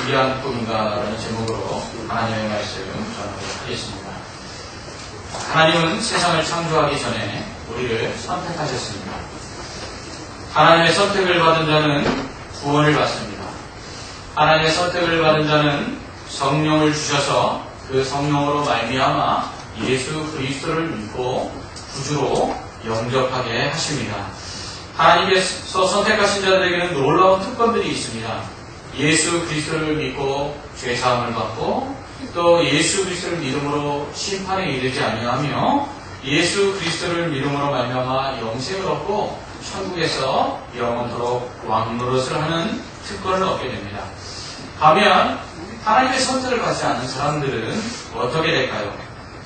준비한 꿈인가라는 제목으로 하나님의 말씀 전하도록 하겠습니다. 하나님은 세상을 창조하기 전에 우리를 선택하셨습니다. 하나님의 선택을 받은 자는 구원을 받습니다. 하나님의 선택을 받은 자는 성령을 주셔서 그 성령으로 말미암아 예수 그리스도를 믿고 구주로 영접하게 하십니다. 하나님께서 선택하신 자들에게는 놀라운 특권들이 있습니다. 예수 그리스도를 믿고 죄사함을 받고 또 예수 그리스도를 믿음으로 심판에 이르지 아니하며 예수 그리스도를 믿음으로 말미암아 영생을 얻고 천국에서 영원토록 왕노릇을 하는 특권을 얻게 됩니다. 반면 하나님의 선택을 받지 않은 사람들은 어떻게 될까요?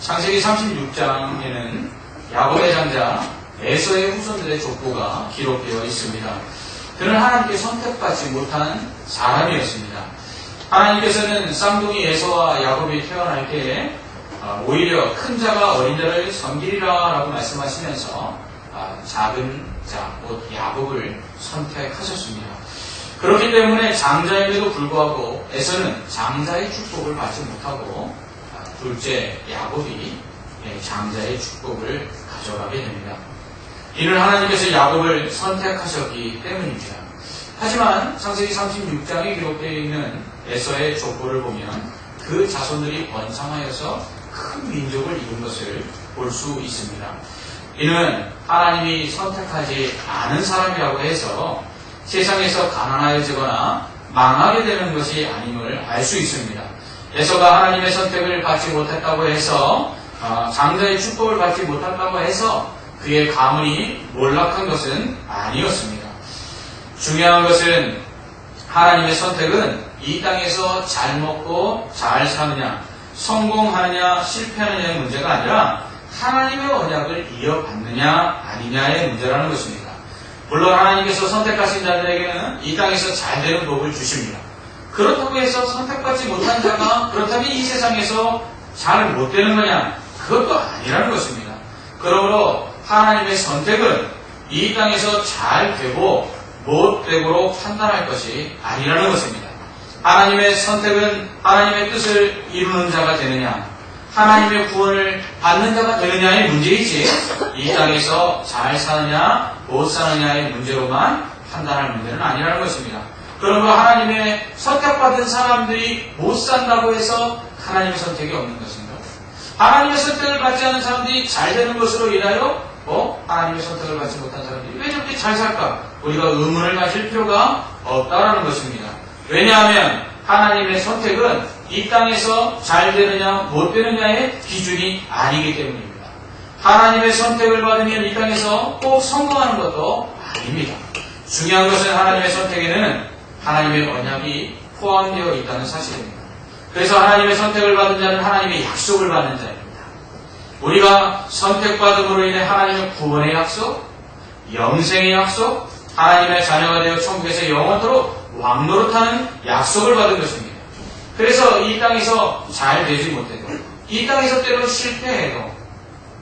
창세기 36장에는 야곱의 장자 에서의 후손들의 족보가 기록되어 있습니다. 그는 하나님께 선택받지 못한 사람이었습니다. 하나님께서는 쌍둥이 에서와 야곱이 태어날 때에 오히려 큰 자가 어린 자를 섬기리라 라고 말씀하시면서 작은 자, 곧 야곱을 선택하셨습니다. 그렇기 때문에 장자임에도 불구하고 에서는 장자의 축복을 받지 못하고 둘째 야곱이 장자의 축복을 가져가게 됩니다. 이는 하나님께서 야곱을 선택하셨기 때문입니다. 하지만 창세기 36장에 기록되어 있는 에서의 족보를 보면 그 자손들이 번성하여서 큰 민족을 이룬 것을 볼 수 있습니다. 이는 하나님이 선택하지 않은 사람이라고 해서 세상에서 가난하여지거나 망하게 되는 것이 아님을 알 수 있습니다. 에서가 하나님의 선택을 받지 못했다고 해서 장자의 축복을 받지 못했다고 해서 그의 가문이 몰락한 것은 아니었습니다. 중요한 것은 하나님의 선택은 이 땅에서 잘 먹고 잘 사느냐, 성공하느냐, 실패하느냐의 문제가 아니라 하나님의 언약을 이어받느냐 아니냐의 문제라는 것입니다. 물론 하나님께서 선택하신 자들에게는 이 땅에서 잘 되는 복을 주십니다. 그렇다고 해서 선택받지 못한 자가 그렇다면 이 세상에서 잘 못 되는 거냐? 그것도 아니라는 것입니다. 그러므로 하나님의 선택은 이 땅에서 잘 되고 못 되고로 판단할 것이 아니라는 것입니다. 하나님의 선택은 하나님의 뜻을 이루는 자가 되느냐, 하나님의 구원을 받는 자가 되느냐의 문제이지 이 땅에서 잘 사느냐 못 사느냐의 문제로만 판단할 문제는 아니라는 것입니다. 그러므로 하나님의 선택받은 사람들이 못 산다고 해서 하나님의 선택이 없는 것인가? 하나님의 선택을 받지 않은 사람들이 잘 되는 것으로 인하여 하나님의 선택을 받지 못한 사람들이 왜 저렇게 잘 살까? 우리가 의문을 가질 필요가 없다라는 것입니다. 왜냐하면 하나님의 선택은 이 땅에서 잘 되느냐 못 되느냐의 기준이 아니기 때문입니다. 하나님의 선택을 받으면 이 땅에서 꼭 성공하는 것도 아닙니다. 중요한 것은 하나님의 선택에는 하나님의 언약이 포함되어 있다는 사실입니다. 그래서 하나님의 선택을 받은 자는 하나님의 약속을 받는 자입니다. 우리가 선택받음으로 인해 하나님의 구원의 약속, 영생의 약속, 하나님의 자녀가 되어 천국에서 영원토록 왕노릇하는 약속을 받은 것입니다. 그래서 이 땅에서 잘 되지 못해도, 이 땅에서 때로 실패해도,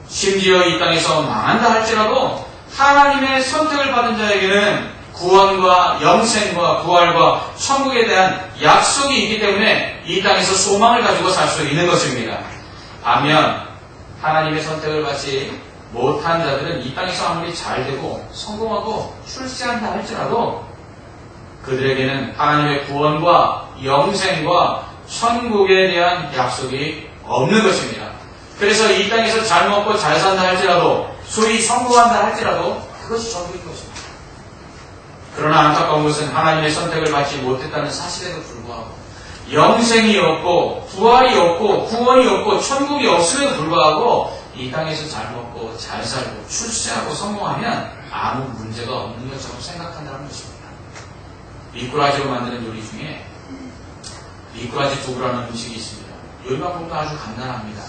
심지어 이 땅에서 망한다 할지라도 하나님의 선택을 받은 자에게는 구원과 영생과 부활과 천국에 대한 약속이 있기 때문에 이 땅에서 소망을 가지고 살 수 있는 것입니다. 반면 하나님의 선택을 받지 못한 자들은 이 땅에서 아무리 잘 되고 성공하고 출세한다 할지라도 그들에게는 하나님의 구원과 영생과 천국에 대한 약속이 없는 것입니다. 그래서 이 땅에서 잘 먹고 잘 산다 할지라도 소위 성공한다 할지라도 그것이 전부인 것입니다. 그러나 안타까운 것은 하나님의 선택을 받지 못했다는 사실에도 불구하고 영생이 없고 부활이 없고 구원이 없고 천국이 없음에도 불구하고 이 땅에서 잘 먹고 잘 살고 출세하고 성공하면 아무 문제가 없는 것처럼 생각한다는 것입니다. 미꾸라지로 만드는 요리 중에 미꾸라지 두부라는 음식이 있습니다. 요리 방법도 아주 간단합니다.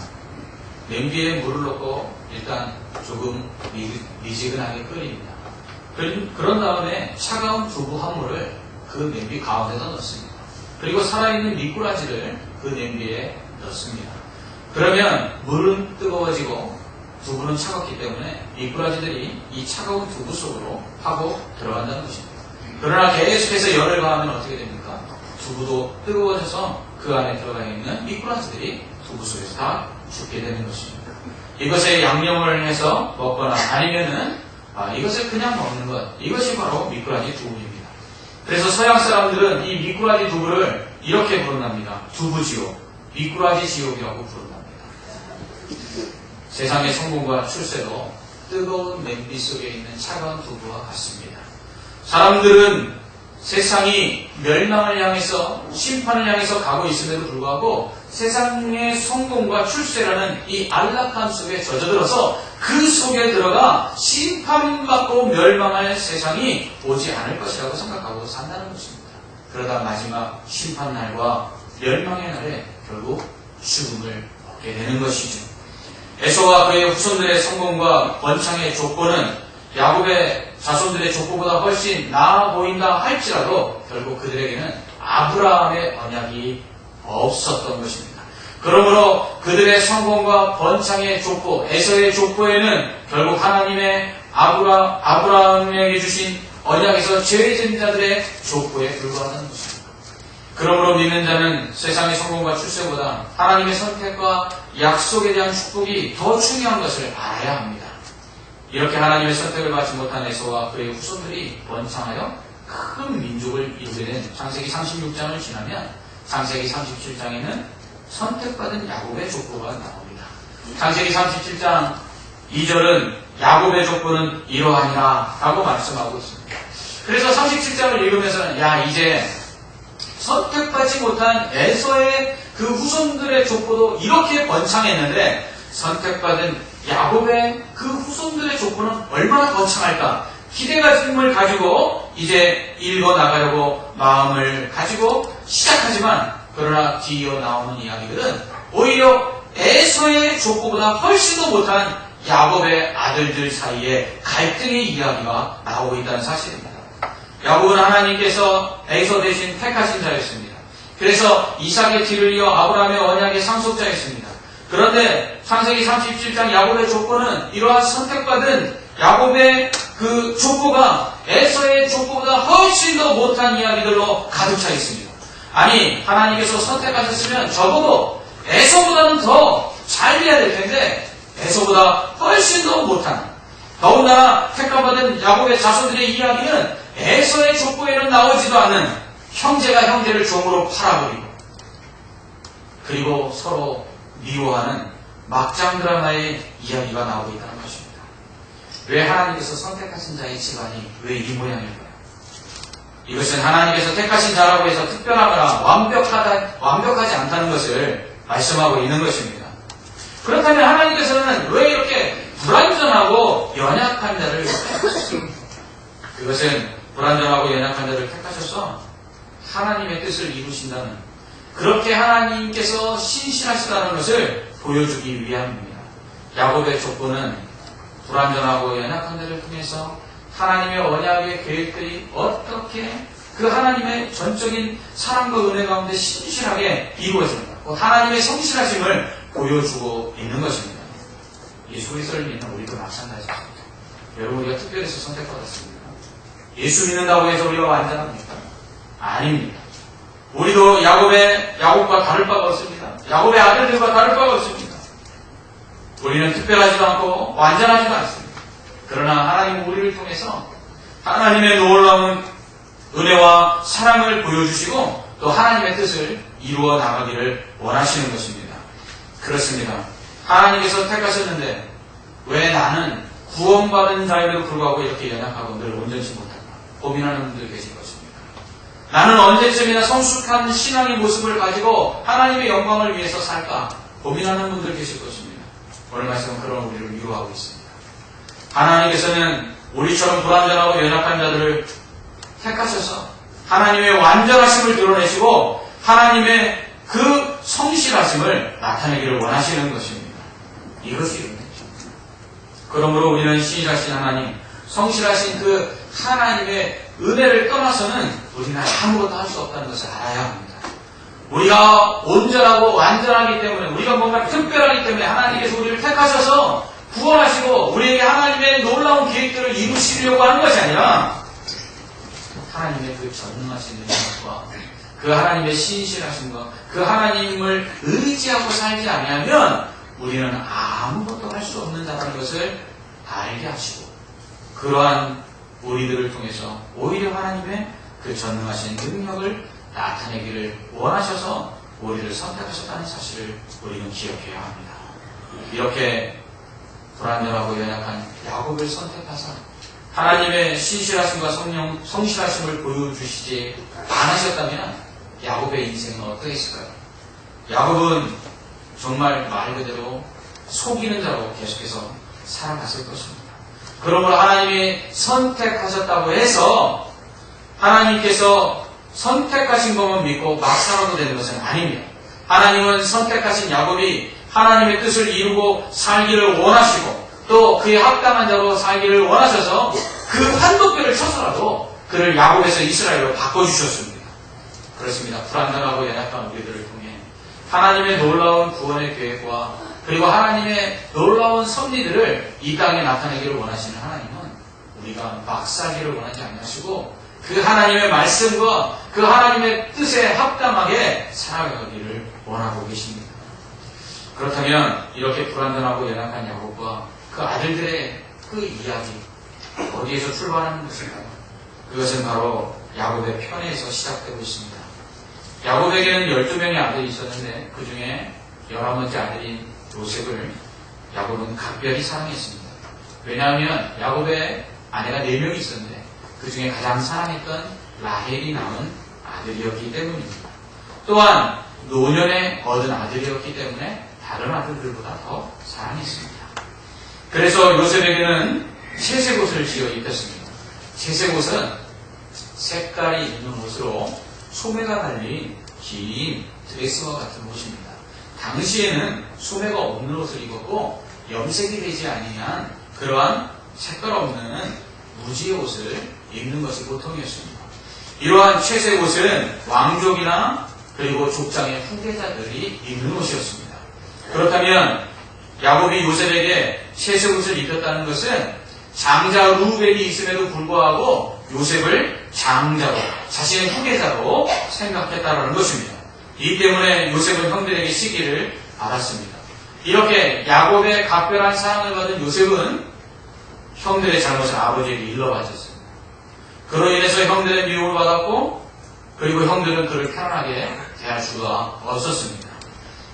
냄비에 물을 넣고 일단 조금 미지근하게 끓입니다. 그런 다음에 차가운 두부 한 물을 그 냄비 가운데다 넣습니다. 그리고 살아있는 미꾸라지를 그 냄비에 넣습니다. 그러면 물은 뜨거워지고 두부는 차갑기 때문에 미꾸라지들이 이 차가운 두부 속으로 파고 들어간다는 것입니다. 그러나 계속해서 열을 가하면 어떻게 됩니까? 두부도 뜨거워져서 그 안에 들어가 있는 미꾸라지들이 두부 속에서 다 죽게 되는 것입니다. 이것에 양념을 해서 먹거나 아니면은 이것을 그냥 먹는 것, 이것이 바로 미꾸라지 두부입니다. 그래서 서양 사람들은 이 미꾸라지 두부를 이렇게 부른답니다. 두부지옥, 미꾸라지 지옥이라고 부른답니다. 세상의 성공과 출세도 뜨거운 냄비 속에 있는 차가운 두부와 같습니다. 사람들은 세상이 멸망을 향해서 심판을 향해서 가고 있음에도 불구하고 세상의 성공과 출세라는 이 안락함 속에 젖어들어서 그 속에 들어가 심판받고 멸망할 세상이 오지 않을 것이라고 생각하고 산다는 것입니다. 그러다 마지막 심판날과 멸망의 날에 결국 죽음을 얻게 되는 것이죠. 에서와 그의 후손들의 성공과 번창의 조건은 야곱의 자손들의 조건보다 훨씬 나아 보인다 할지라도 결국 그들에게는 아브라함의 언약이 없었던 것입니다. 그러므로 그들의 성공과 번창의 족보, 에서의 족보에는 결국 하나님의 아브라함에게 주신 언약에서 죄진 자들의 족보에 불과하다는 것입니다. 그러므로 믿는 자는 세상의 성공과 출세보다 하나님의 선택과 약속에 대한 축복이 더 중요한 것을 알아야 합니다. 이렇게 하나님의 선택을 받지 못한 에서와 그의 후손들이 번창하여 큰 민족을 이루게 된 창세기 36장을 지나면 창세기 37장에는 선택받은 야곱의 족보가 나옵니다. 창세기 37장 2절은 야곱의 족보는 이러하니라 라고 말씀하고 있습니다. 그래서 37장을 읽으면서는 이제 선택받지 못한 에서의 그 후손들의 족보도 이렇게 번창했는데 선택받은 야곱의 그 후손들의 족보는 얼마나 번창할까 기대감을 가지고 이제 읽어나가려고 마음을 가지고 시작하지만 그러나 뒤이어 나오는 이야기들은 오히려 에서의 족보보다 훨씬 더 못한 야곱의 아들들 사이에 갈등의 이야기가 나오고 있다는 사실입니다. 야곱은 하나님께서 에서 대신 택하신 자였습니다. 그래서 이삭의 뒤를 이어 아브라함의 언약의 상속자였습니다. 그런데 창세기 37장 야곱의 족보는 이러한 선택받은 야곱의 그 족보가 에서의 족보보다 훨씬 더 못한 이야기들로 가득 차 있습니다. 아니 하나님께서 선택하셨으면 적어도 에서보다는 더 잘 해야 될 텐데 에서보다 훨씬 더 못한 더군다나 택함받은 야곱의 자손들의 이야기는 에서의 족보에는 나오지도 않은 형제가 형제를 종으로 팔아버리고 그리고 서로 미워하는 막장 드라마의 이야기가 나오고 있다는 것입니다. 왜 하나님께서 선택하신 자의 집안이 왜 이 모양일까요? 이것은 하나님께서 택하신 자라고 해서 특별하거나 완벽하지 않다는 것을 말씀하고 있는 것입니다. 그렇다면 하나님께서는 왜 이렇게 불완전하고 연약한 자를 택하셨습니까? 그것은 불완전하고 연약한 자를 택하셔서 하나님의 뜻을 이루신다는 그렇게 하나님께서 신실하시다는 것을 보여주기 위함입니다. 야곱의 족보는 불완전하고 연약한 자를 통해서 하나님의 언약의 계획들이 어떻게 그 하나님의 전적인 사랑과 은혜 가운데 신실하게 이루어집니다. 하나님의 성실하심을 보여주고 있는 것입니다. 예수 그리스도를 믿는 우리도 마찬가지입니다. 여러분 우리가 특별해서 선택받았습니다. 예수 믿는다고 해서 우리가 완전합니까? 아닙니다. 우리도 야곱과 다를 바가 없습니다. 야곱의 아들들과 다를 바가 없습니다. 우리는 특별하지도 않고 완전하지도 않습니다. 그러나 하나님은 우리를 통해서 하나님의 놀라운 은혜와 사랑을 보여주시고 또 하나님의 뜻을 이루어 나가기를 원하시는 것입니다. 그렇습니다. 하나님께서 택하셨는데 왜 나는 구원받은 자에도 불구하고 이렇게 연약하고 늘 온전치 못할까? 고민하는 분들 계실 것입니다. 나는 언제쯤이나 성숙한 신앙의 모습을 가지고 하나님의 영광을 위해서 살까? 고민하는 분들 계실 것입니다. 오늘 말씀은 그런 우리를 위로하고 있습니다. 하나님께서는 우리처럼 불완전하고 연약한 자들을 택하셔서 하나님의 완전하심을 드러내시고 하나님의 그 성실하심을 나타내기를 원하시는 것입니다. 이것이 은혜죠. 그러므로 우리는 신실하신 하나님, 성실하신 그 하나님의 은혜를 떠나서는 우리는 아무것도 할 수 없다는 것을 알아야 합니다. 우리가 온전하고 완전하기 때문에 우리가 뭔가 특별하기 때문에 하나님께서 우리를 택하셔서 구원하시고 우리에게 하나님의 놀라운 계획들을 이루시려고 하는 것이 아니라 하나님의 그 전능하신 능력과 그 하나님의 신실하심과 그 하나님을 의지하고 살지 아니하면 우리는 아무것도 할 수 없는 자라는 것을 알게 하시고, 그러한 우리들을 통해서 오히려 하나님의 그 전능하신 능력을 나타내기를 원하셔서 우리를 선택하셨다는 사실을 우리는 기억해야 합니다. 이렇게 불완전하고 연약한 야곱을 선택하사 하나님의 신실하심과 성실하심을 보여주시지 않으셨다면 야곱의 인생은 어떠했을까요? 야곱은 정말 말 그대로 속이는 자로 계속해서 살아갔을 것입니다. 그러므로 하나님이 선택하셨다고 해서 하나님께서 선택하신 것만 믿고 막 살아도 되는 것은 아닙니다. 하나님은 선택하신 야곱이 하나님의 뜻을 이루고 살기를 원하시고 또 그에 합당한 자로 살기를 원하셔서 그 한독교를 쳐서라도 그를 야곱에서 이스라엘로 바꿔주셨습니다. 그렇습니다. 불완전하고 연약한 우리들을 통해 하나님의 놀라운 구원의 계획과 그리고 하나님의 놀라운 섭리들을 이 땅에 나타내기를 원하시는 하나님은 우리가 막 살기를 원하지 않으시고 그 하나님의 말씀과 그 하나님의 뜻에 합당하게 살아가기를 원하고 계십니다. 그렇다면 이렇게 불완전하고 연약한 야곱과 그 아들들의 그 이야기 어디에서 출발하는 것일까요? 그것은 바로 야곱의 편에서 시작되고 있습니다. 야곱에게는 12명의 아들이 있었는데 그 중에 11번째 아들인 요셉을 야곱은 각별히 사랑했습니다. 왜냐하면 야곱의 아내가 4명이 있었는데 그 중에 가장 사랑했던 라헬이 낳은 아들이었기 때문입니다. 또한 노년에 얻은 아들이었기 때문에 다른 아들들보다 더 사랑했습니다. 그래서 요셉에게는 채색옷을 지어 입혔습니다. 채색옷은 색깔이 있는 옷으로 소매가 달린 긴 드레스와 같은 옷입니다. 당시에는 소매가 없는 옷을 입었고 염색이 되지 아니한 그러한 색깔 없는 무지의 옷을 입는 것이 보통이었습니다. 이러한 채색 옷은 왕족이나 그리고 족장의 후계자들이 입는 옷이었습니다. 그렇다면 야곱이 요셉에게 채색 옷을 입혔다는 것은 장자 루벤이 있음에도 불구하고 요셉을 장자로, 자신의 후계자로 생각했다는 것입니다. 이 때문에 요셉은 형들에게 시기를 받았습니다. 이렇게 야곱의 각별한 사랑을 받은 요셉은 형들의 잘못을 아버지에게 일러바쳤습니다. 그로 인해서 형들의 미움을 받았고 그리고 형들은 그를 편안하게 대할 수가 없었습니다.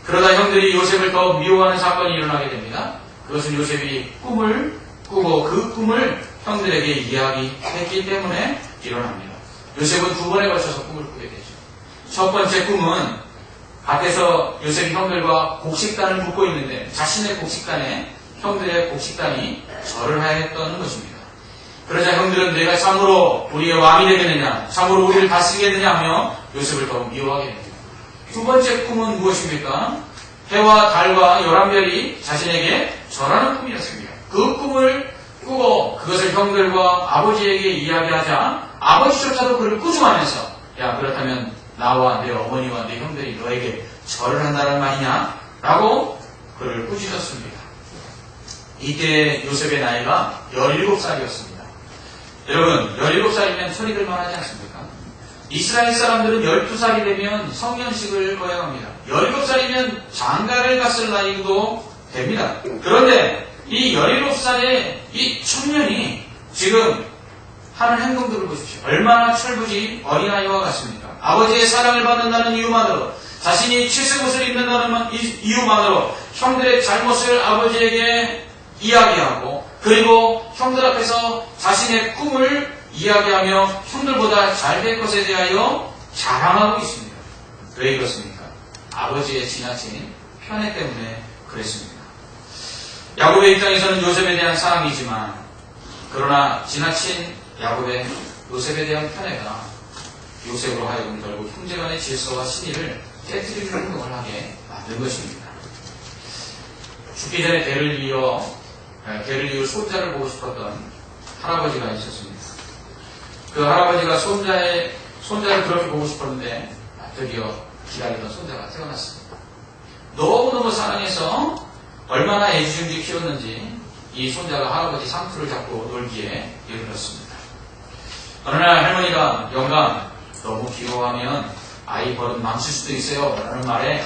그러다 형들이 요셉을 더 미워하는 사건이 일어나게 됩니다. 그것은 요셉이 꿈을 꾸고 그 꿈을 형들에게 이야기했기 때문에 일어납니다. 요셉은 2번에 걸쳐서 꿈을 꾸게 되죠. 첫 번째 꿈은 밭에서 요셉이 형들과 곡식단을 묶고 있는데 자신의 곡식단에 형들의 곡식단이 절을 하였다는 것입니다. 그러자 형들은 내가 참으로 우리의 왕이 되겠느냐, 참으로 우리를 다스리겠느냐 하며 요셉을 더욱 미워하게 됩니다. 2번째 꿈은 무엇입니까? 해와 달과 11별이 자신에게 절하는 꿈이었습니다. 그 꿈을 꾸고 그것을 형들과 아버지에게 이야기하자 아버지조차도 그를 꾸중하면서 야 그렇다면 나와 내 어머니와 내 형들이 너에게 절을 한다는 말이냐? 라고 그를 꾸짖었습니다. 이때 요셉의 나이가 17살이었습니다. 여러분 17살이면 철이 들만하지 않습니까? 이스라엘 사람들은 12살이 되면 성년식을 거행합니다. 17살이면 장가를 갔을 나이도 됩니다. 그런데 이 17살의 이 청년이 지금 하는 행동들을 보십시오. 얼마나 철부지 어린아이와 같습니까? 아버지의 사랑을 받는다는 이유만으로, 자신이 채색옷을 입는다는 이유만으로 형들의 잘못을 아버지에게 이야기하고 그리고 형들 앞에서 자신의 꿈을 이야기하며 형들보다 잘 될 것에 대하여 자랑하고 있습니다. 왜 그렇습니까? 아버지의 지나친 편애 때문에 그랬습니다. 야곱의 입장에서는 요셉에 대한 사랑이지만 그러나 지나친 야곱의 요셉에 대한 편애가 요셉으로 하여금 결국 형제간의 질서와 신의를 깨뜨리는 행동을 하게 만든 것입니다. 죽기 전에 대를 이어 손자를 보고 싶었던 할아버지가 있었습니다. 그 할아버지가 손자를 그렇게 보고 싶었는데 드디어 기다리던 손자가 태어났습니다. 너무너무 사랑해서 얼마나 애지중지 키웠는지 이 손자가 할아버지 상투를 잡고 놀기에 이르렀습니다. 어느 날 할머니가 영감 너무 귀여워하면 아이 버릇 망칠 수도 있어요 라는 말에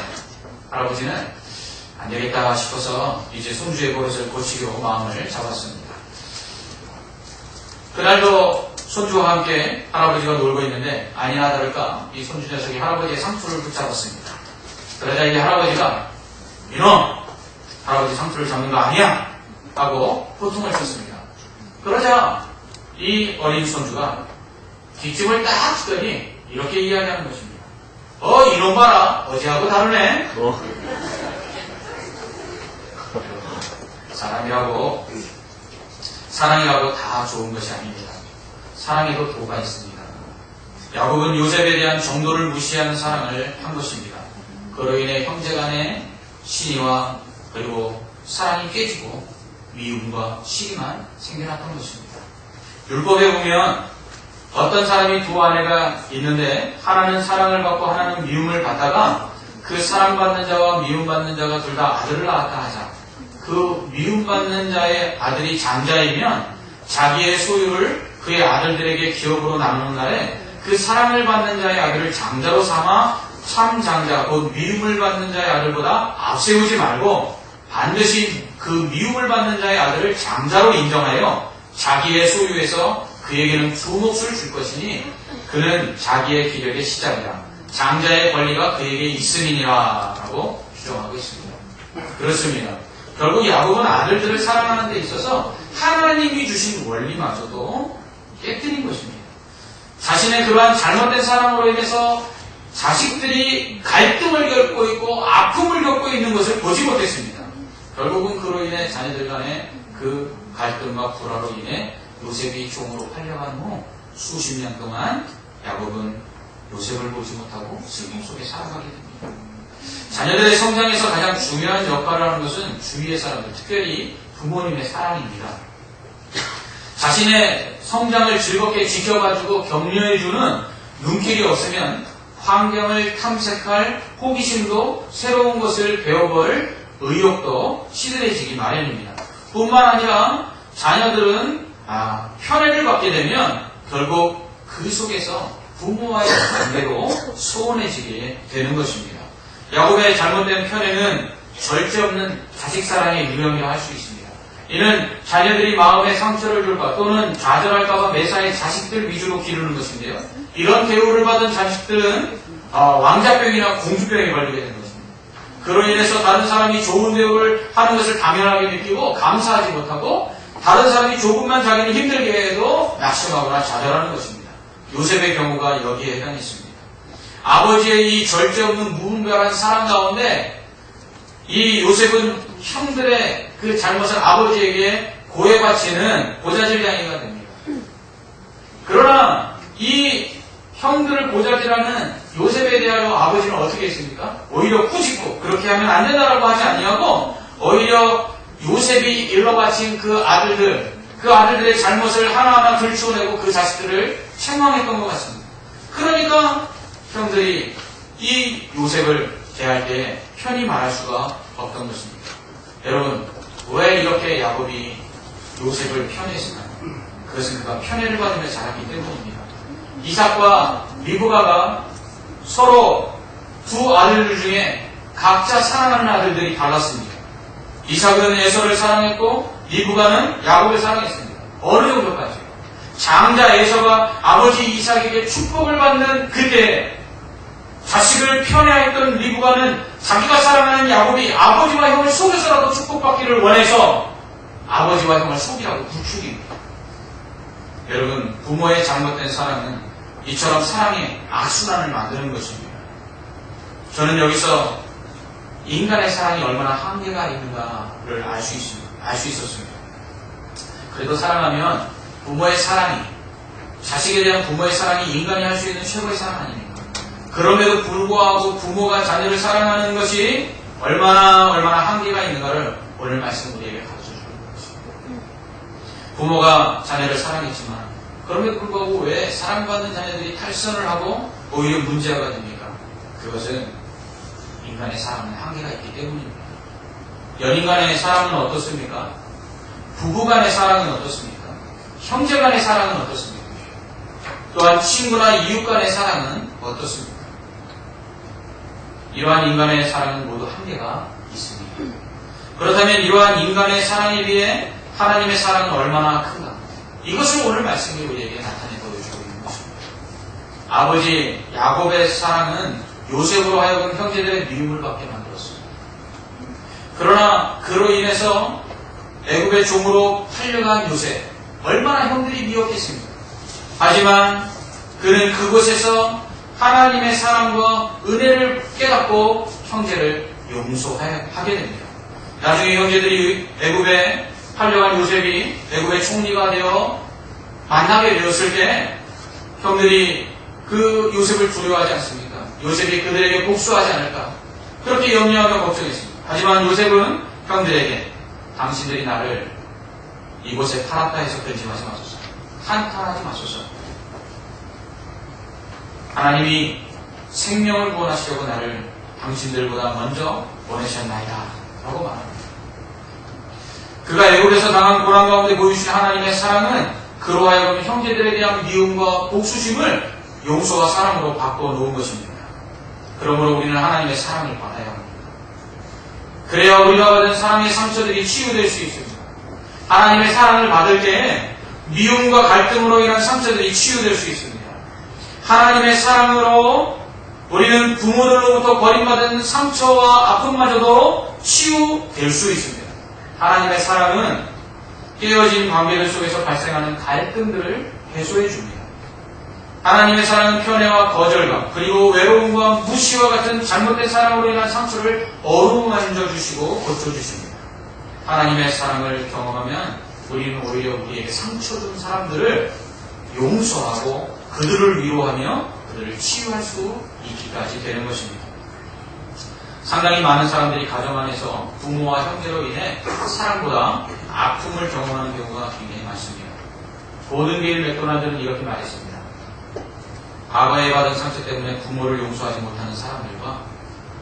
할아버지는 안 되겠다 싶어서 이제 손주의 버릇을 고치려고 마음을 잡았습니다. 그날도 손주와 함께 할아버지가 놀고 있는데 아니나 다를까 이 손주 녀석이 할아버지의 상투를 붙잡았습니다. 그러자 이제 할아버지가 이놈! 할아버지 상투를 잡는 거 아니야! 하고 호통을 쳤습니다. 그러자 이 어린 손주가 뒷집을 딱 치더니 이렇게 이야기하는 것입니다. 이놈 봐라! 어제하고 다르네? 사랑이라고 다 좋은 것이 아닙니다. 사랑에도 도가 있습니다. 야곱은 요셉에 대한 정도를 무시하는 사랑을 한 것입니다. 그로 인해 형제간의 신의와 그리고 사랑이 깨지고 미움과 시기만 생겨났던 것입니다. 율법에 보면 어떤 사람이 두 아내가 있는데 하나는 사랑을 받고 하나는 미움을 받다가 그 사랑받는 자와 미움받는 자가 둘 다 아들을 낳았다 하자. 그 미움받는 자의 아들이 장자이면 자기의 소유를 그의 아들들에게 기업으로 나누는 날에 그 사랑을 받는 자의 아들을 장자로 삼아 참 장자, 곧 미움을 받는 자의 아들보다 앞세우지 말고 반드시 그 미움을 받는 자의 아들을 장자로 인정하여 자기의 소유에서 그에게는 두 몫을 줄 것이니 그는 자기의 기력의 시작이다. 장자의 권리가 그에게 있음이니라 라고 주장하고 있습니다. 그렇습니다. 결국 야곱은 아들들을 사랑하는 데 있어서 하나님이 주신 원리마저도 깨뜨린 것입니다. 자신의 그러한 잘못된 사랑으로 인해서 자식들이 갈등을 겪고 있고 아픔을 겪고 있는 것을 보지 못했습니다. 결국은 그로 인해 자녀들 간의 그 갈등과 불화로 인해 요셉이 종으로 팔려간 후 수십 년 동안 야곱은 요셉을 보지 못하고 슬픔 속에 살아가게 됩니다. 자녀들의 성장에서 가장 중요한 역할을 하는 것은 주위의 사람들, 특별히 부모님의 사랑입니다. 자신의 성장을 즐겁게 지켜봐주고 격려해주는 눈길이 없으면 환경을 탐색할 호기심도 새로운 것을 배워볼 의욕도 시들해지기 마련입니다. 뿐만 아니라 자녀들은 편애를 받게 되면 결국 그 속에서 부모와의 관계로 소원해지게 되는 것입니다. 야곱의 잘못된 편애는 절제 없는 자식 사랑에 유형이라 할 수 있습니다. 이는 자녀들이 마음에 상처를 줄까 또는 좌절할까봐 매사에 자식들 위주로 기르는 것인데요. 이런 대우를 받은 자식들은 왕자병이나 공주병에 걸리게 되는 것입니다. 그로 인해서 다른 사람이 좋은 대우를 하는 것을 당연하게 느끼고 감사하지 못하고 다른 사람이 조금만 자기를 힘들게 해도 낙심하거나 좌절하는 것입니다. 요셉의 경우가 여기에 해당했습니다. 아버지의 이 절제 없는 무분별한 사랑 가운데 이 요셉은 형들의 그 잘못을 아버지에게 고해바치는 고자질량이가 됩니다. 그러나 이 형들을 고자질하는 요셉에 대하여 아버지는 어떻게 했습니까? 오히려 꾸짖고 그렇게 하면 안 된다라고 하지 아니하고 오히려 요셉이 일러바친 그 아들들의 잘못을 하나하나 들추어내고 그 자식들을 책망했던 것 같습니다. 그러니까 형들이 이 요셉을 대할 때 편히 말할 수가 없던 것입니다. 여러분, 왜 이렇게 야곱이 요셉을 편애했을까요? 그것은 그가 편애를 받으며 자랐기 때문입니다. 이삭과 리브가가 서로 두 아들들 중에 각자 사랑하는 아들들이 달랐습니다. 이삭은 에서를 사랑했고 리브가는 야곱을 사랑했습니다. 어느 정도까지? 장자 에서가 아버지 이삭에게 축복을 받는 그때 자식을 편애했던 리브가는 자기가 사랑하는 야곱이 아버지와 형을 속여서라도 축복받기를 원해서 아버지와 형을 속이라고 부추깁니다. 여러분, 부모의 잘못된 사랑은 이처럼 사랑의 악순환을 만드는 것입니다. 저는 여기서 인간의 사랑이 얼마나 한계가 있는가를 알 수 있었습니다. 그래도 사랑하면 부모의 사랑이, 자식에 대한 부모의 사랑이 인간이 할 수 있는 최고의 사랑 아닙니까? 그럼에도 불구하고 부모가 자녀를 사랑하는 것이 얼마나 한계가 있는가를 오늘 말씀 우리에게 가르쳐주는 것입니다. 부모가 자녀를 사랑했지만 그럼에도 불구하고 왜 사랑받는 자녀들이 탈선을 하고 오히려 문제가 됩니까? 그것은 인간의 사랑은 한계가 있기 때문입니다. 연인 간의 사랑은 어떻습니까? 부부 간의 사랑은 어떻습니까? 형제 간의 사랑은 어떻습니까? 또한 친구나 이웃 간의 사랑은 어떻습니까? 이러한 인간의 사랑은 모두 한계가 있습니다. 그렇다면 이러한 인간의 사랑에 비해 하나님의 사랑은 얼마나 큰가? 이것을 오늘 말씀이 우리에게 나타내 보여주고 있는 것입니다. 아버지 야곱의 사랑은 요셉으로 하여금 형제들의 미움을 받게 만들었습니다. 그러나 그로 인해서 애굽의 종으로 팔려간 요셉, 얼마나 형들이 미웠겠습니까? 하지만 그는 그곳에서 하나님의 사랑과 은혜를 깨닫고 형제를 용서하게 됩니다. 나중에 형제들이 애굽에 팔려간 요셉이 애굽의 총리가 되어 만나게 되었을 때 형들이 그 요셉을 두려워하지 않습니까? 요셉이 그들에게 복수하지 않을까? 그렇게 염려하며 걱정했습니다. 하지만 요셉은 형들에게 당신들이 나를 이곳에 팔았다 해서 근심하지 마소서. 한탄하지 마소서. 하나님이 생명을 구원하시려고 나를 당신들보다 먼저 보내셨나이다 라고 말합니다. 그가 애굽에서 당한 고난 가운데 보여주신 하나님의 사랑은 그로 하여금 형제들에 대한 미움과 복수심을 용서와 사랑으로 바꿔놓은 것입니다. 그러므로 우리는 하나님의 사랑을 받아야 합니다. 그래야 우리가 받은 사랑의 상처들이 치유될 수 있습니다. 하나님의 사랑을 받을 때에 미움과 갈등으로 인한 상처들이 치유될 수 있습니다. 하나님의 사랑으로 우리는 부모들로부터 버림받은 상처와 아픔마저도 치유될 수 있습니다. 하나님의 사랑은 깨어진 관계들 속에서 발생하는 갈등들을 해소해 줍니다. 하나님의 사랑은 편애와 거절감, 그리고 외로움과 무시와 같은 잘못된 사랑으로 인한 상처를 어루만져 주시고 고쳐주십니다. 하나님의 사랑을 경험하면 우리는 오히려 우리에게 상처 준 사람들을 용서하고 그들을 위로하며 그들을 치유할 수 있기까지 되는 것입니다. 상당히 많은 사람들이 가정 안에서 부모와 형제로 인해 사랑보다 아픔을 경험하는 경우가 굉장히 많습니다. 고든게일 맥도날드는 이렇게 말했습니다. 과거에 받은 상처 때문에 부모를 용서하지 못하는 사람들과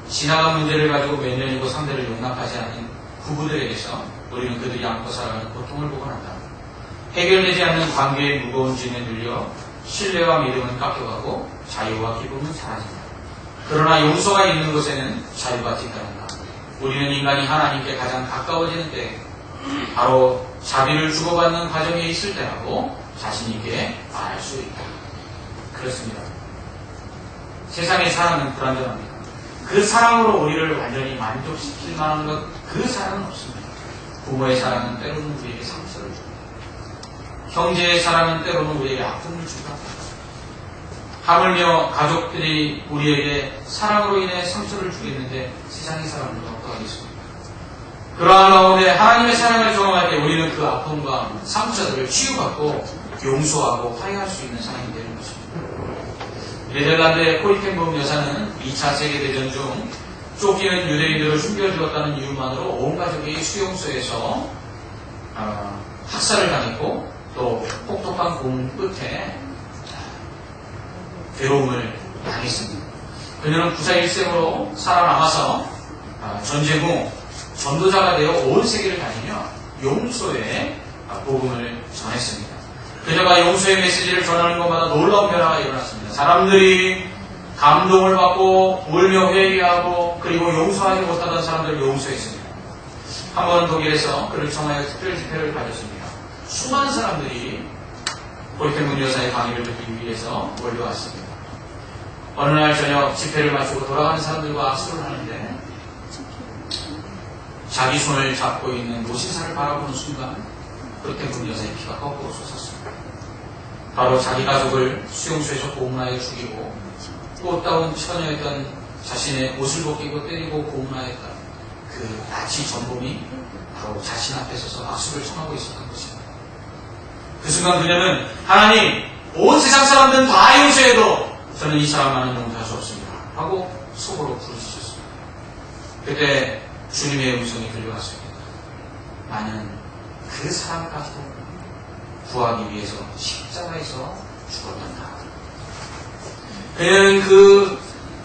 지나간 문제를 가지고 몇 년이고 상대를 용납하지 않은 부부들에게서 우리는 그들이 안고 살아가는 고통을 보고 난다. 해결되지 않는 관계의 무거운 짐에 눌려 신뢰와 믿음은 깎여가고 자유와 기쁨은 사라진다. 그러나 용서가 있는 곳에는 자유가 뒤따른다. 우리는 인간이 하나님께 가장 가까워지는 때 바로 자비를 주고받는 과정에 있을 때라고 자신 있게 말할 수 있다. 그렇습니다. 세상의 사랑은 불완전합니다. 그 사랑으로 우리를 완전히 만족시킬 만한 것, 그 사랑은 없습니다. 부모의 사랑은 때로는 우리에게 상처를 줍니다. 형제의 사랑은 때로는 우리에게 아픔을 줍니다. 하물며 가족들이 우리에게 사랑으로 인해 상처를 주겠는데 세상의 사랑은 어떠하겠습니까? 그러한 가운데 하나님의 사랑을 경험할 때 우리는 그 아픔과 상처들을 치유받고 용서하고 화해할 수 있는 사람이 되는 것입니다. 네덜란드의 코리텐범 여사는 2차 세계대전 중 쫓기는 유대인들을 숨겨주었다는 이유만으로 온 가족이 수용소에서 학살을 당했고 또 혹독한 고문 끝에 괴로움을 당했습니다. 그녀는 부자 일생으로 살아남아서 전쟁 후 전도자가 되어 온 세계를 다니며 용서의 복음을 전했습니다. 그녀가 용서의 메시지를 전하는 것마다 놀라운 변화가 일어났습니다. 사람들이 감동을 받고 울며 회개하고 그리고 용서하지 못하던 사람들을 용서했습니다. 한 번 독일에서 그를 청하여 특별 집회를 가졌습니다. 수많은 사람들이 코리텐범 여사의 강의를 듣기 위해서 몰려왔습니다. 어느 날 저녁 집회를 마치고 돌아가는 사람들과 악수를 하는데 자기 손을 잡고 있는 노신사를 바라보는 순간 코리텐범 여사의 피가 거꾸로 솟았습니다. 바로 자기 가족을 수용소에서 고문하여 죽이고 꽃다운 처녀였던 자신의 옷을 벗기고 때리고 고문하였던 그 나치 전범이 바로 자신 앞에 서서 악수를 청하고 있었던 것입니다. 그 순간 그녀는 하나님, 온 세상 사람들은 다 용서해도 저는 이 사람만은 용서할 수 없습니다 하고 속으로 부르짖었습니다. 그때 주님의 음성이 들려왔습니다. 나는 그 사람까지도 구하기 위해서 십자가에서 죽었단다. 그녀는 그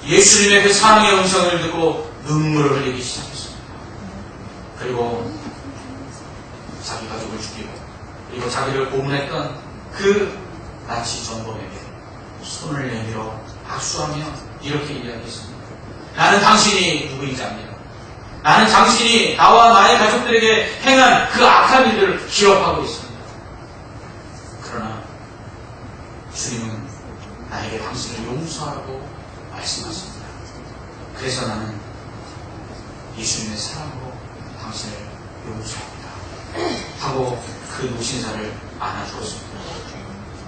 예수님의 그 사랑의 음성을 듣고 눈물을 흘리기 시작했습니다. 그리고 자기 가족을 죽이고 그리고 자기를 고문했던 그 나치 전범에게 손을 내밀어 악수하며 이렇게 이야기했습니다. 나는 당신이 누구인지 압니다. 나는 당신이 나와 나의 가족들에게 행한 그 악한 일들을 기억하고 있습니다. 그러나 주님은 나에게 당신을 용서하라고 말씀하십니다. 그래서 나는 예수님의 사랑으로 당신을 용서합니다 하고 그 노신사를 안아주었습니다.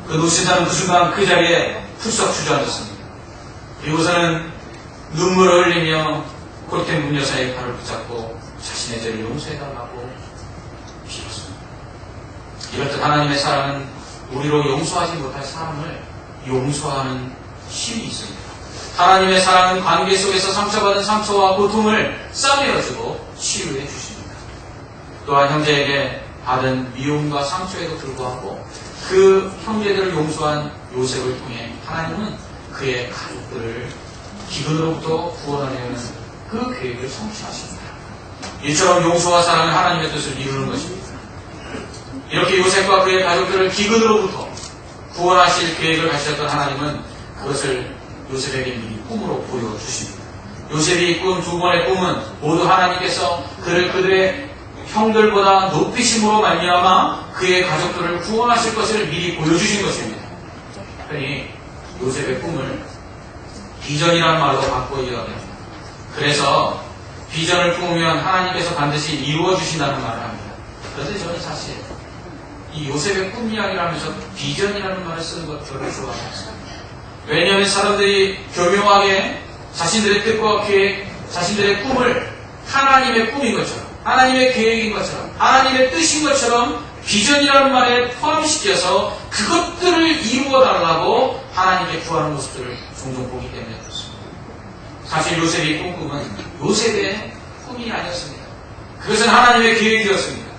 그 노신사는 그 순간 그 자리에 푸석 주저앉았습니다. 그리고서는 눈물을 흘리며 콜텐 문 여사의 팔을 붙잡고 자신의 죄를 용서해달라고 빌었습니다. 이렇듯 하나님의 사랑은 우리로 용서하지 못할 사람을 용서하는 힘이 있습니다. 하나님의 사랑은 관계 속에서 상처받은 상처와 고통을 싸매어주고 치유해 주십니다. 또한 형제에게 받은 미움과 상처에도 불구하고 그 형제들을 용서한 요셉을 통해 하나님은 그의 가족들을 기근으로부터 구원하려는 그 계획을 성취하십니다. 이처럼 용서와 사랑은 하나님의 뜻을 이루는 것입니다. 이렇게 요셉과 그의 가족들을 기근으로부터 구원하실 계획을 가지셨던 하나님은 그것을 요셉에게 미리 꿈으로 보여주십니다. 요셉이 꾼 두 번의 꿈은 모두 하나님께서 그를 그들의 형들보다 높이심으로 말미암아 그의 가족들을 구원하실 것을 미리 보여주신 것입니다. 그러니 요셉의 꿈을 비전이라는 말로 바꿔 이야기합니다. 그래서 비전을 품으면 하나님께서 반드시 이루어 주신다는 말을 합니다. 그런데 저는 사실 이 요셉의 꿈 이야기를 하면서 비전이라는 말을 쓰는 것 별로 좋아하지 않습니다. 왜냐하면 사람들이 교묘하게 자신들의 뜻과 계획, 자신들의 꿈을 하나님의 꿈인 것처럼, 하나님의 계획인 것처럼, 하나님의 뜻인 것처럼 비전이라는 말에 포함시켜서 그것들을 이루어달라고 하나님께 구하는 모습들을 종종 보기 때문에 그렇습니다. 사실 요셉이 꾼 꿈은 요셉의 꿈이 아니었습니다. 그것은 하나님의 계획이었습니다.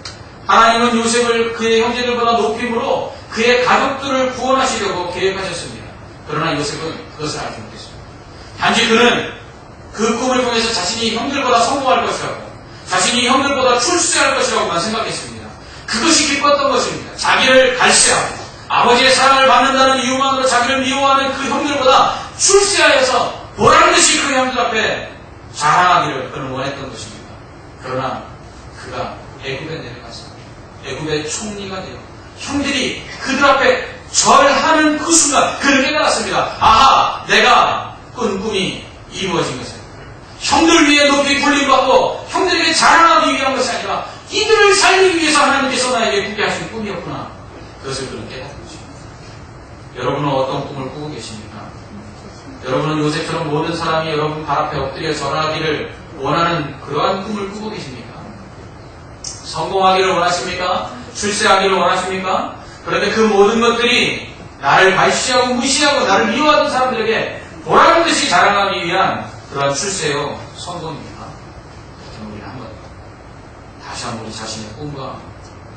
하나님은 요셉을 그의 형제들보다 높임으로 그의 가족들을 구원하시려고 계획하셨습니다. 그러나 요셉은 그것을 알지 못했습니다. 단지 그는 그 꿈을 통해서 자신이 형들보다 성공할 것이라고, 자신이 형들보다 출세할 것이라고만 생각했습니다. 그것이 기뻤던 것입니다. 자기를 갈세하고 아버지의 사랑을 받는다는 이유만으로 자기를 미워하는 그 형들보다 출세하여서 보란듯이 그 형들 앞에 자랑하기를 그는 원했던 것입니다. 그러나 그가 애굽에 내려가서 애굽의 총리가 되어 형들이 그들 앞에 절하는 그 순간 그는 깨달았습니다. 아하, 내가 꾼 꿈이 이루어진 것을. 형들 위에 높이 불림받고 형들에게 자랑하기 위한 것이 아니라 이들을 살리기 위해서 하나님께서 나에게 꾸게 하신 꿈이었구나. 그것을 그는 깨달은 것입니다. 여러분은 어떤 꿈을 꾸고 계십니까? 여러분은 요셉처럼 모든 사람이 여러분 발 앞에 엎드려 절하기를 원하는 그러한 꿈을 꾸고 계십니까? 성공하기를 원하십니까? 출세하기를 원하십니까? 그런데 그 모든 것들이 나를 발시하고 무시하고 나를 미워하던 사람들에게 보라는듯이 자랑하기 위한 그러한 출세요 성공입니다. 우리는 한번 다시 한번 우리 자신의 꿈과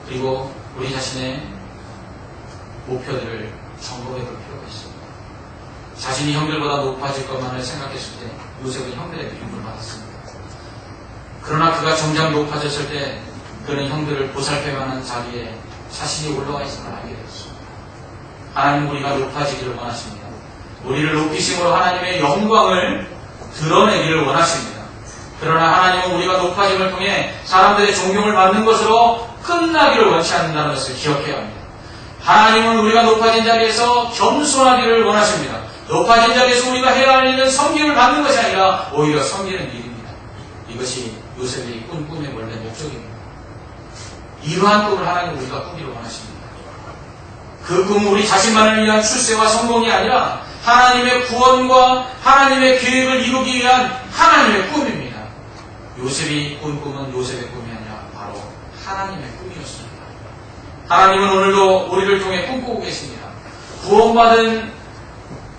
그리고 우리 자신의 목표들을 점검해 볼 필요가 있습니다. 자신이 형들보다 높아질 것만을 생각했을 때 요셉은 형들의 미움을 받았습니다. 그러나 그가 정작 높아졌을 때 그는 형들을 보살펴 만한 자리에 자신이 올라와 있음을 알게 되었습니다. 하나님은 우리가 높아지기를 원하십니다. 우리를 높이심으로 하나님의 영광을 드러내기를 원하십니다. 그러나 하나님은 우리가 높아짐을 통해 사람들의 존경을 받는 것으로 끝나기를 원치 않는다는 것을 기억해야 합니다. 하나님은 우리가 높아진 자리에서 겸손하기를 원하십니다. 높아진 자리에서 우리가 해야 할 일은 섬김을 받는 것이 아니라 오히려 섬기는 일입니다. 이것이 요셉이 꾼 꿈의 원래 목적입니다. 이러한 꿈을 하나님은 우리가 꾸기를 원하십니다. 그 꿈은 우리 자신만을 위한 출세와 성공이 아니라 하나님의 구원과 하나님의 계획을 이루기 위한 하나님의 꿈입니다. 요셉이 꾼 꿈은 요셉의 꿈이 아니라 바로 하나님의 꿈이었습니다. 하나님은 오늘도 우리를 통해 꿈꾸고 계십니다. 구원받은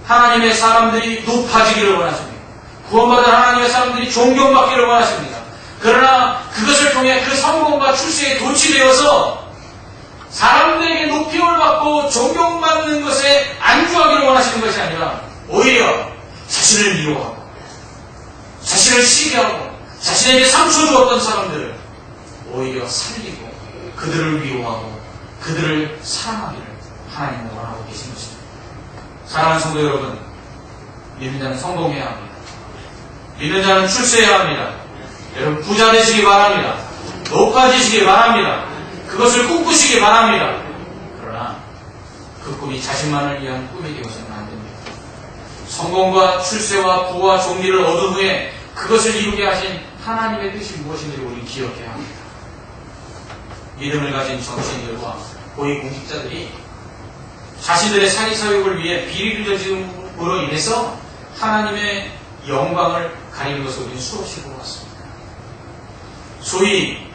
하나님의 사람들이 높아지기를 원하십니다. 구원받은 하나님의 사람들이 존경받기를 원하십니다. 그러나 그것을 통해 그 성공과 출세에 도취되어서 사람들에게 높임을 받고 존경받는 것에 안주하기를 원하시는 것이 아니라 오히려 자신을 미워하고 자신을 시기하고 자신에게 상처 주었던 사람들을 오히려 살리고 그들을 미워하고 그들을 사랑하기를 하나님은 원하고 계신 것입니다. 사랑하는 성도 여러분, 믿는 자는 성공해야 합니다. 믿는 자는 출세해야 합니다. 여러분 부자 되시기 바랍니다. 높아지시기 바랍니다. 그것을 꿈꾸시기 바랍니다. 그러나 그 꿈이 자신만을 위한 꿈이 되어서는 안 됩니다. 성공과 출세와 부와 존귀를 얻은 후에 그것을 이루게 하신 하나님의 뜻이 무엇인지 우리 기억해야 합니다. 믿음을 가진 정치인들과 고위공직자들이 자신들의 사기사욕을 위해 비리를 저지름으로 인해서 하나님의 영광을 가리는 것을 우리는 수없이 보았습니다. 소위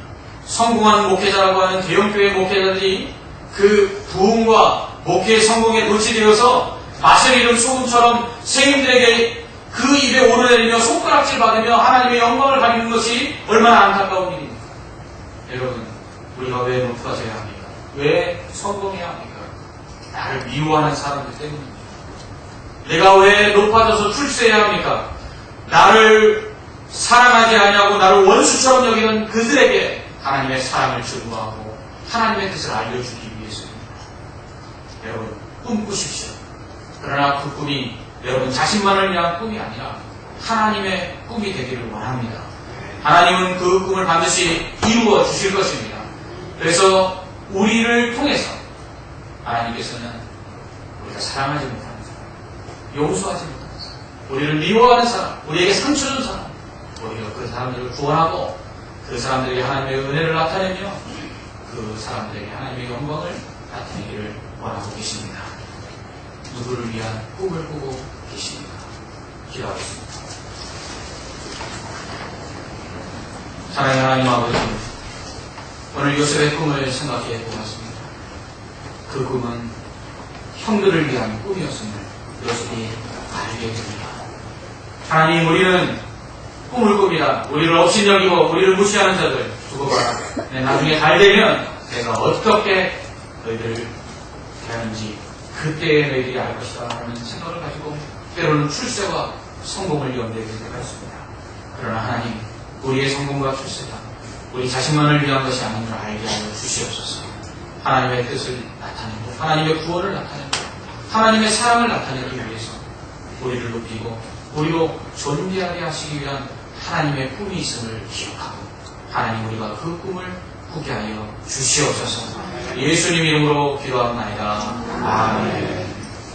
성공한 목회자라고 하는 대형교회 목회자들이 그 부흥과 목회의 성공에 도취되어서 맛을 잃은 소금처럼 생인들에게 그 입에 오르내리며 손가락질 받으며 하나님의 영광을 가리는 것이 얼마나 안타까운 일입니까? 여러분, 우리가 왜 높아져야 합니까? 왜 성공해야 합니까? 나를 미워하는 사람들 때문입니다. 내가 왜 높아져서 출세해야 합니까? 나를 사랑하지 아니하고 나를 원수처럼 여기는 그들에게 하나님의 사랑을 증거하고 하나님의 뜻을 알려주기 위해서입니다. 여러분, 꿈꾸십시오. 그러나 그 꿈이 여러분 자신만을 위한 꿈이 아니라 하나님의 꿈이 되기를 원합니다. 하나님은 그 꿈을 반드시 이루어 주실 것입니다. 그래서 우리를 통해서 하나님께서는 우리가 사랑하지 못하는 사람, 용서하지 못하는 사람, 우리를 미워하는 사람, 우리에게 상처 준 사람, 오히려 그 사람들을 구원하고 그 사람들에게 하나님의 은혜를 나타내며 그 사람들에게 하나님의 영광을 나타내기를 원하고 계십니다. 누구를 위한 꿈을 꾸고 계십니다. 기도하겠습니다. 사랑하는 하나님 아버지, 오늘 요셉의 꿈을 생각해 보았습니다. 그 꿈은 형들을 위한 꿈이었음을 요셉이 알게 됩니다. 하나님, 우리는 꿈을 꿉니다. 우리를 업신여기고 우리를 무시하는 자들 두고 봐라. 나중에 잘 되면 내가 어떻게 너희들을 대하는지 그때에 너희들이 알 것이다 하는 생각을 가지고 때로는 출세와 성공을 염두에 둘 때가 있습니다. 그러나 하나님, 우리의 성공과 출세가 우리 자신만을 위한 것이 아닌 걸 알게 하여 주시옵소서. 하나님의 뜻을 나타내고 하나님의 구원을 나타내고 하나님의 사랑을 나타내기 위해서 우리를 높이고 우리로 존귀하게 하시기 위한 하나님의 꿈이 있음을 기억하고 하나님, 우리가 그 꿈을 꾸게 하여 주시옵소서. 예수님 이름으로 기도합니다. 아멘.